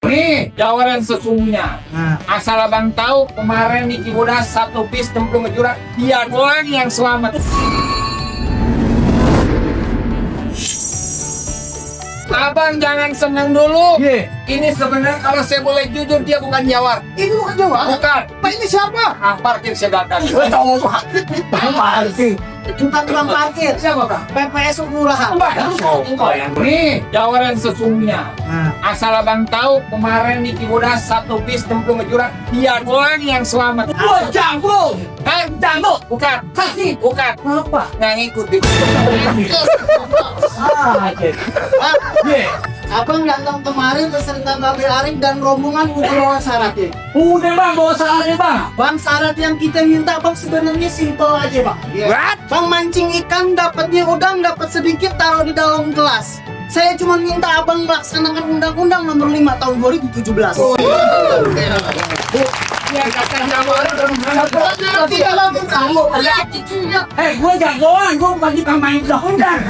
Nih, jawaran sesungguhnya. Asal abang tahu, kemarin Niki Bodas satu bis templung ke jurang, dia doang yang selamat. Abang jangan senang dulu. Ini sebenarnya kalau saya boleh jujur, dia bukan jawar. Ini bukan Jawa. Bukan. Pak, ini siapa? Parkir sedakan. Bang parkir. Bukan tukang parkir. Siapa bang? PPS Kelurahan. Nih, jawaran sesungguhnya. Asal abang tahu, kemarin Niki Bodas satu bis templung ke jurang, dia doang yang selamat. Jago. Hah? Jago. Bukan. Sakit. Bukan. Apa? Nggak ngikut. Abang datang kemarin beserta Babe Arif dan rombongan udah bawa syaratnya. Udah bang, bawa syaratnya bang. Bang, syarat yang kita minta bang sebenarnya simpel aja bang. What? Bang mancing ikan dapatnya udang dapat sedikit taruh di dalam gelas. Saya cuma minta abang melaksanakan undang-undang nomor 5 tahun 2017. Gue jagoan, gue bukan di pemain undang-undang.